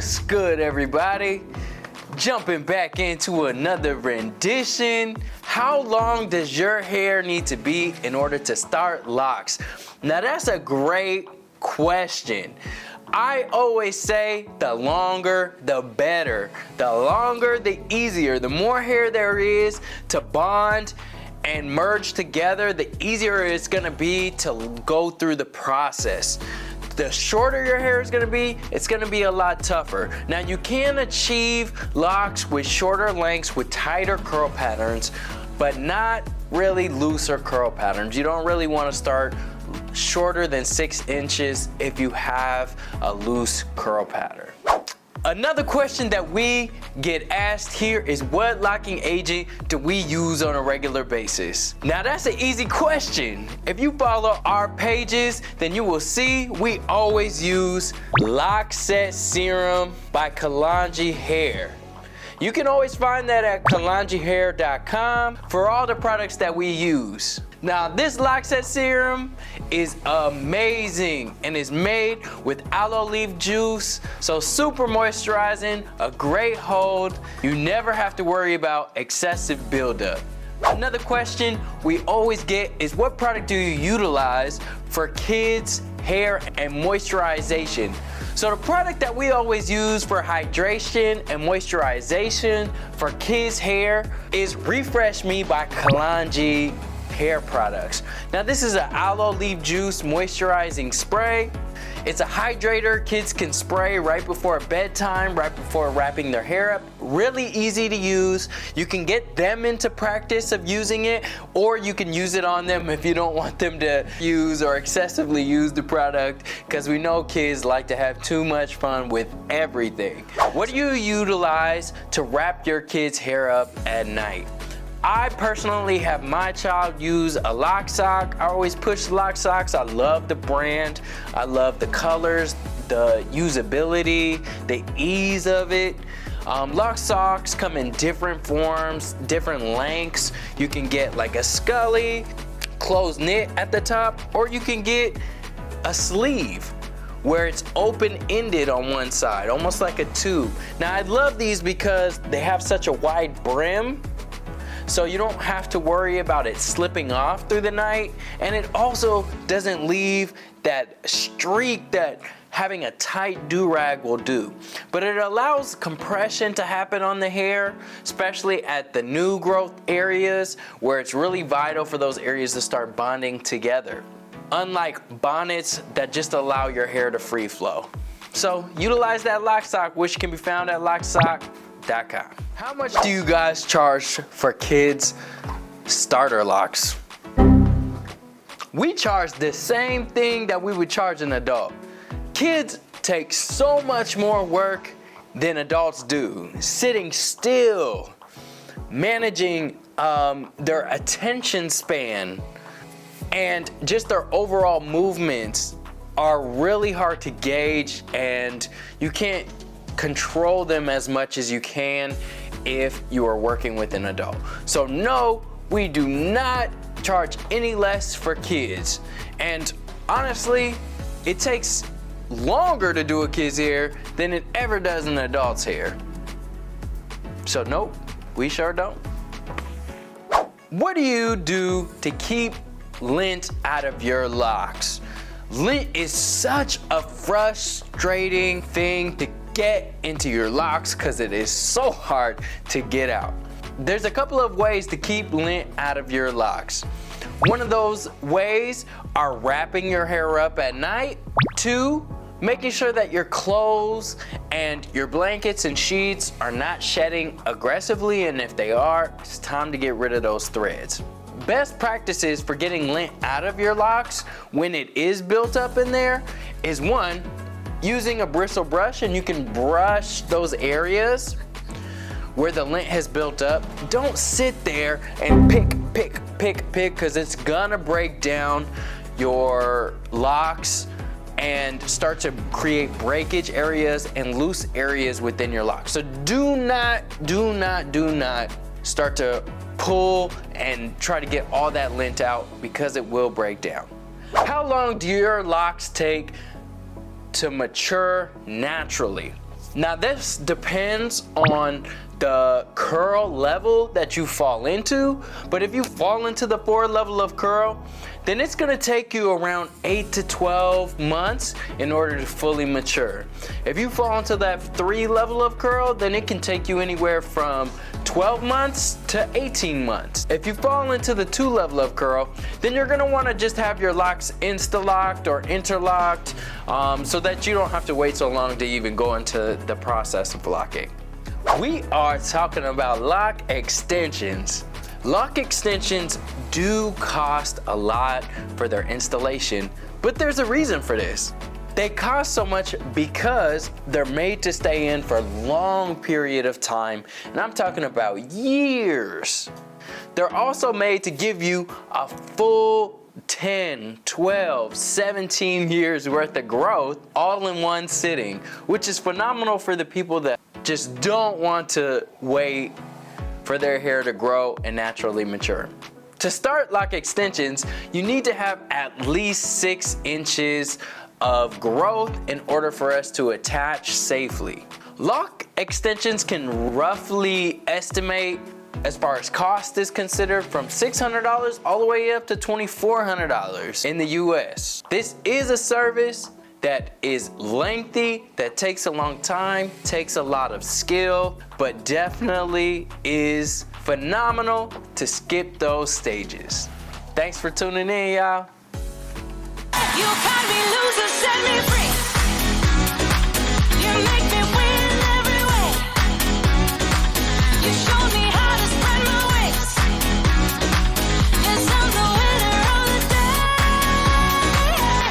What's good, everybody? Jumping back into another rendition. How long does your hair need to be in order to start locks? Now that's a great question. I always say the longer the better. The longer the easier. The more hair there is to bond and merge together, the easier it's gonna be to go through the process. The shorter your hair is gonna be, it's gonna be a lot tougher. Now you can achieve locks with shorter lengths with tighter curl patterns, but not really looser curl patterns. You don't really wanna start shorter than 6 inches if you have a loose curl pattern. Another question that we get asked here is, what locking agent do we use on a regular basis? Now that's an easy question. If you follow our pages, then you will see we always use Loc Set Serum by Kalonji Hair. You can always find that at kalonjihair.com for all the products that we use. Now this Loc Set Serum is amazing and is made with aloe leaf juice, so super moisturizing, a great hold. You never have to worry about excessive buildup. Another question we always get is, what product do you utilize for kids' hair and moisturization? So the product that we always use for hydration and moisturization for kids' hair is Refresh Me by Kalonji Hair Products. Now this is an aloe leaf juice moisturizing spray. It's a hydrator kids can spray right before bedtime, right before wrapping their hair up. Really easy to use. You can get them into practice of using it, or you can use it on them if you don't want them to use or excessively use the product, because we know kids like to have too much fun with everything. What do you utilize to wrap your kids' hair up at night? I personally have my child use a Loc Sock. I always push Loc Socks. I love the brand. I love the colors, the usability, the ease of it. Loc Socks come in different forms, different lengths. You can get like a scully, closed knit at the top, or you can get a sleeve where it's open-ended on one side, almost like a tube. Now I love these because they have such a wide brim, so you don't have to worry about it slipping off through the night, and it also doesn't leave that streak that having a tight do-rag will do. But it allows compression to happen on the hair, especially at the new growth areas where it's really vital for those areas to start bonding together, unlike bonnets that just allow your hair to free flow. So utilize that Loc Sock, which can be found at locsock.com. How much do you guys charge for kids starter locks? We charge the same thing that we would charge an adult. Kids take so much more work than adults do. Sitting still, managing their attention span, and just their overall movements are really hard to gauge, and you can't control them as much as you can if you are working with an adult. So no, we do not charge any less for kids. And honestly, it takes longer to do a kid's hair than it ever does an adult's hair. So nope, we sure don't. What do you do to keep lint out of your locks? Lint is such a frustrating thing to get into your locks because it is so hard to get out. There's a couple of ways to keep lint out of your locks. One of those ways are wrapping your hair up at night. 2, making sure that your clothes and your blankets and sheets are not shedding aggressively, and if they are, it's time to get rid of those threads. Best practices for getting lint out of your locks when it is built up in there is, 1, using a bristle brush, and you can brush those areas where the lint has built up. Don't sit there and pick, because it's gonna break down your locks and start to create breakage areas and loose areas within your locks. So do not start to pull and try to get all that lint out, because it will break down. How long do your locks take to mature naturally? Now this depends on the curl level that you fall into, but if you fall into the 4 level of curl, then it's gonna take you around 8 to 12 months in order to fully mature. If you fall into that 3 level of curl, then it can take you anywhere from 12 months to 18 months. If you fall into the 2 level of curl, then you're gonna wanna just have your locks insta-locked or interlocked so that you don't have to wait so long to even go into the process of locking. We are talking about lock extensions. Lock extensions do cost a lot for their installation, but there's a reason for this. They cost so much because they're made to stay in for a long period of time, and I'm talking about years. They're also made to give you a full 10, 12, 17 years worth of growth all in one sitting, which is phenomenal for the people that just don't want to wait for their hair to grow and naturally mature. To start lock extensions, you need to have at least 6 inches of growth in order for us to attach safely. Lock extensions can roughly estimate, as far as cost is considered, from $600 all the way up to $2,400 in the US. This is a service that is lengthy, that takes a long time, takes a lot of skill, but definitely is phenomenal to skip those stages. Thanks for tuning in, y'all. You can be loser, set me free.